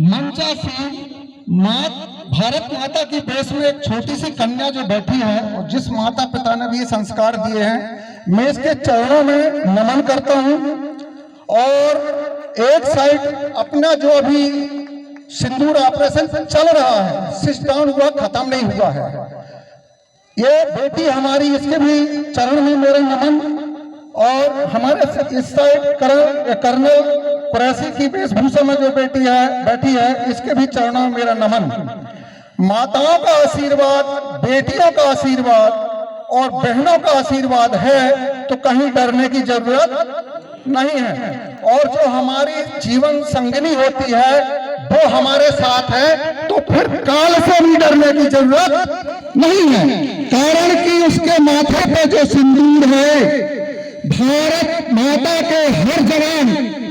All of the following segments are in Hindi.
मंचा सिंह भारत माता की देश में एक छोटी सी कन्या जो बैठी है और जिस माता पिता ने भी ये संस्कार दिए हैं, मैं इसके चरणों में नमन करता हूं। और एक साइड अपना जो अभी सिंदूर ऑपरेशन चल रहा है, स्विच डाउन हुआ, खत्म नहीं हुआ है। ये बेटी हमारी, इसके भी चरण में मेरा नमन। और हमारे इस साइड कर्नल कुरैशी की वेशभूषा में जो बैठी है, इसके भी चरणों में मेरा नमन। माताओं का आशीर्वाद, बेटियों का आशीर्वाद और बहनों का आशीर्वाद है तो कहीं डरने की जरूरत नहीं है। और जो हमारी जीवन संगिनी होती है वो हमारे साथ है, तो फिर काल से भी डरने की जरूरत नहीं है। कारण कि उसके माथे पे जो सिंदूर है, भारत माता के हर जवान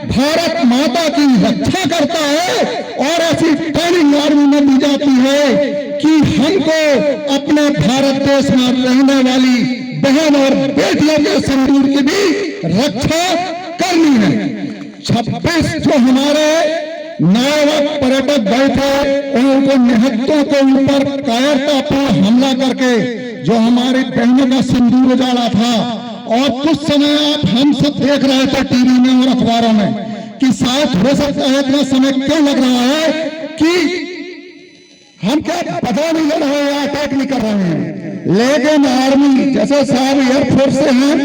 भारत माता की रक्षा करता है। और ऐसी ट्रेनिंग आर्मी में दी जाती है कि हमको अपने भारत देश में रहने वाली बहन और बेटियों के सिंदूर की भी रक्षा करनी है। 26 जो हमारे नायक पर्यटक गए थे, उनको निहत्तों के ऊपर कायरतापूर्ण हमला करके जो हमारी बहनों का सिंदूर उजाड़ा था। और कुछ समय आप हम सब देख रहे थे टीवी में और अखबारों में कि शायद हो सकता है इतना समय क्यों लग रहा है कि हम क्या पता नहीं कर रहे हैं, अटैक नहीं कर रहे हैं। लेकिन आर्मी जैसे साहब एयरफोर्स से हैं,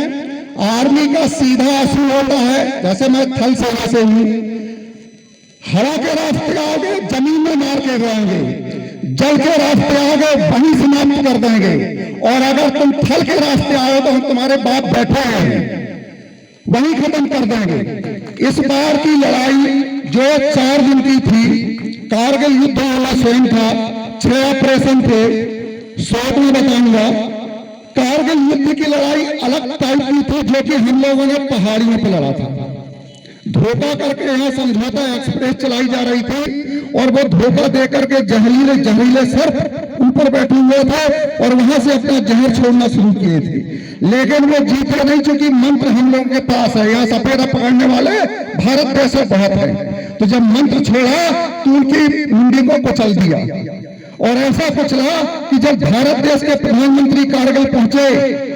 आर्मी का सीधा असूल होता है, जैसे मैं थल सेना से हूं, हवा के रास्ते आओगे जमीन में मार के रहेंगे, जल के रास्ते आओगे वहीं समाप्त कर देंगे, और अगर तुम थल के रास्ते आए तो हम तुम्हारे बाप बैठे हैं वहीं खत्म कर देंगे। इस बार की लड़ाई जो 4 दिन की थी, कारगिल युद्ध वाला सेम था, 6 ऑपरेशन थे, शॉर्ट में बताऊंगा। कारगिल युद्ध की लड़ाई अलग टाइप की थी, जो कि हम लोगों ने पहाड़ियों पर लड़ा था। धोखा करके यहाँ समझौता एक्सप्रेस चलाई जा रही थी और वो धोखा देकर के जहरीले सर्प ऊपर बैठे हुए थे और वहां से अपना जहर छोड़ना शुरू किए थे। लेकिन वो जीते नहीं, चूंकि मंत्र हम लोगों के पास है। यहाँ सफेदा पकड़ने वाले भारत देश में बहुत है। तो जब मंत्र छोड़ा तो उनकी मुंडी को कुचल दिया। और ऐसा कुचला कि जब भारत देश के प्रधानमंत्री कारगिल पहुंचे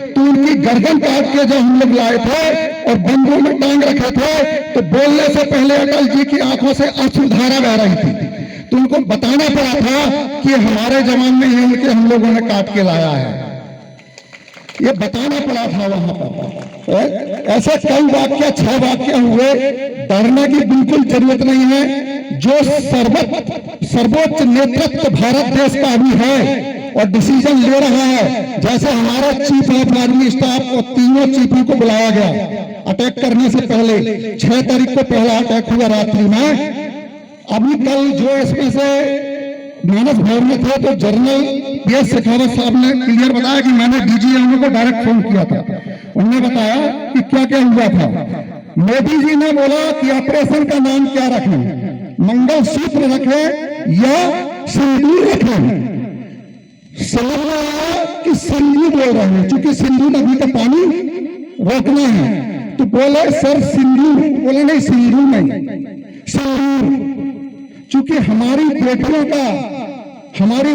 तो उनकी गर्दन काट के जब हम लोग लाए थे और बंदूक में टांग रखे थे, तो बोलने से पहले अटल जी की आंखों से अश्रुधारा बह रही थी। तो उनको बताना पड़ा था कि हमारे जवान में ये उनके हम लोगों ने काट के लाया है, ये बताना पड़ा था वहां पर। ऐसे कई वाक्य 6 वाक्य हुए। डरने की बिल्कुल जरूरत नहीं है। जो सर्वोच्च नेतृत्व भारत देश का अभी है और डिसीजन ले रहा है, जैसे हमारे चीफ ऑफ आर्मी स्टाफ को तीनों चीफों को बुलाया गया अटैक करने से पहले। 6 तारीख को पहला अटैक हुआ रात्रि में। अभी कल जो इसमें से मानस भवन में थे तो जनरल PS शेखावत साहब ने क्लियर बताया कि मैंने DGM को डायरेक्ट फोन किया था। उन्होंने बताया कि क्या क्या हुआ था। मोदी जी ने बोला कि ऑपरेशन का नाम क्या रखें, मंगलसूत्र रखें या सिंदूर रखें। समझ में आया कि सिंदूर बोल रहे हैं, क्योंकि सिंदूर नदी का पानी रोकना है। तो बोले सर सिंदूर, बोले नहीं सिंदूर नहीं, सिंदूर, क्योंकि हमारी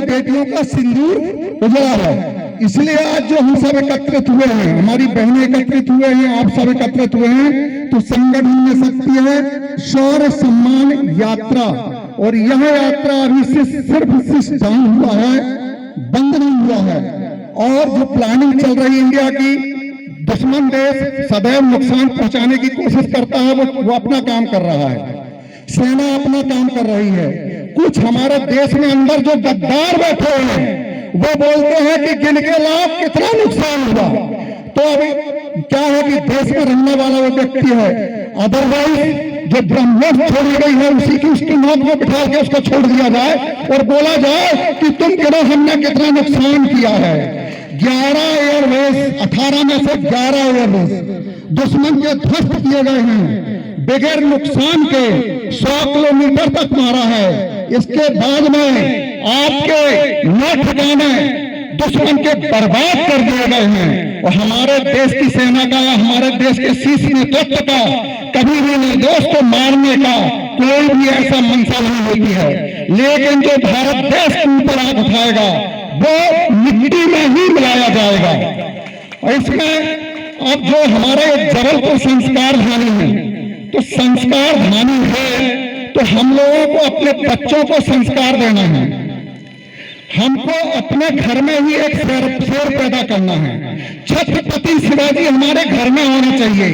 बेटियों का सिंदूर उजाला है। इसलिए आज जो हम सब एकत्रित हुए हैं, हमारी बहनें एकत्रित हुए हैं, आप सब एकत्रित हुए हैं, तो संगठन में शक्ति है शौर्य सम्मान यात्रा। और यह यात्रा अभी से सिर्फ डाउन हुआ है, बंद नहीं हुआ है। और जो प्लानिंग चल रही है इंडिया की, दुश्मन देश सदैव नुकसान पहुंचाने की कोशिश करता है, वो अपना काम कर रहा है, सेना अपना काम कर रही है। कुछ हमारे देश में अंदर जो गद्दार बैठे हैं वो बोलते हैं कि गिन के लाभ कितना नुकसान हुआ। तो अभी क्या है कि देश में रहने वाला वो व्यक्ति है, अदरवाइज जो ब्रह्मोस छोड़ी गई है उसी की उसकी नौक में बिठा के उसको छोड़ दिया जाए और बोला जाए कि तुम गिनो हमने कितना नुकसान किया है। 11 एयरबेस 18 में से 11 एयरबेस दुश्मन के ध्वस्त किए गए हैं, बगैर नुकसान के 100 किलोमीटर तक मारा है। इसके बाद में आपके नौ ठिकाने दुश्मन के बर्बाद कर दिए गए हैं। और हमारे देश की सेना का या हमारे देश के शीर्ष नेतृत्व का कभी भी निर्दोष को मारने का कोई भी ऐसा मंशा नहीं होती है, लेकिन जो भारत देश के ऊपर आग उठाएगा वो मिट्टी में ही मिलाया जाएगा। और इसमें अब जो हमारे जबलपुर संस्कार धानी है, तो संस्कार धानी है तो हम लोगों को अपने बच्चों को संस्कार देना है। हमको अपने घर में ही एक शेर पैदा करना है। छत्रपति शिवाजी हमारे घर में होना चाहिए,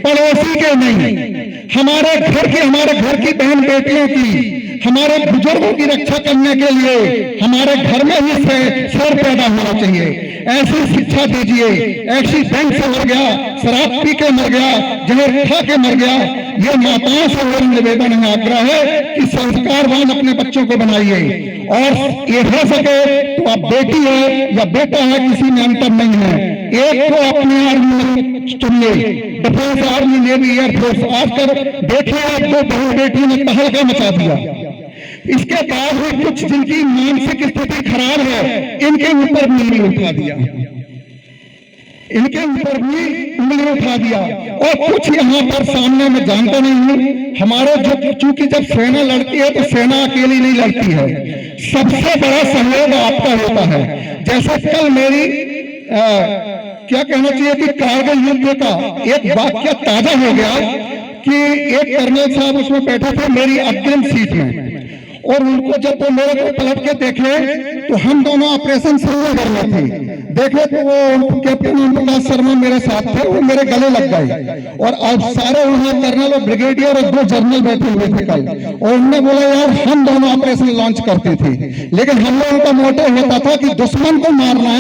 पड़ोसी के नहीं। हमारे घर की बहन बेटियों की, हमारे बुजुर्गों की रक्षा करने के लिए हमारे घर में ही शेर पैदा होना चाहिए। ऐसी शिक्षा दीजिए, एक्सीडेंट से मर गया, शराब पी के मर गया, जहर खा के मर गया, ये माताओं से मेरा निवेदन है, आग्रह है कि संस्कारवान अपने बच्चों को बनाइए। और ये हो सके तो आप बेटी है या बेटा है, किसी में अंतर नहीं है, एक को अपने आर्मी में चुनिए, डिफेंस आर्मी, नेवी, एयरफोर्स। आजकल देखिए आप, दो बहू बेटी ने तहलका मचा दिया। इसके बाद भी कुछ जिनकी मानसिक स्थिति खराब है, इनके ऊपर भी उंगली उठा दिया, और कुछ यहाँ पर सामने में जानता नहीं हूँ। हमारे जो, चूंकि जब सेना लड़ती है तो सेना अकेली नहीं लड़ती है, सबसे बड़ा सहयोग आपका होता है। जैसे कल मेरी क्या कहना चाहिए कि कारगिल युद्ध का एक वाक्य ताजा हो गया कि एक कर्नल साहब उसमें बैठे थे मेरी अग्रिम सीट में, और उनको जब वो मेरे को पलट के देखे तो हम दोनों ऑपरेशन शुरू कर रहे थे, देखे तो वो कैप्टन ओम प्रकाश शर्मा मेरे साथ थे, वो मेरे गले लग गए। और अब सारे वहां कर्नल और ब्रिगेडियर और 2 जनरल बैठे हुए थे कल, और उन्होंने बोला यार हम दोनों ऑपरेशन लॉन्च करते थे, लेकिन हम लोगों का मोटिव होता था कि दुश्मन को मारना है,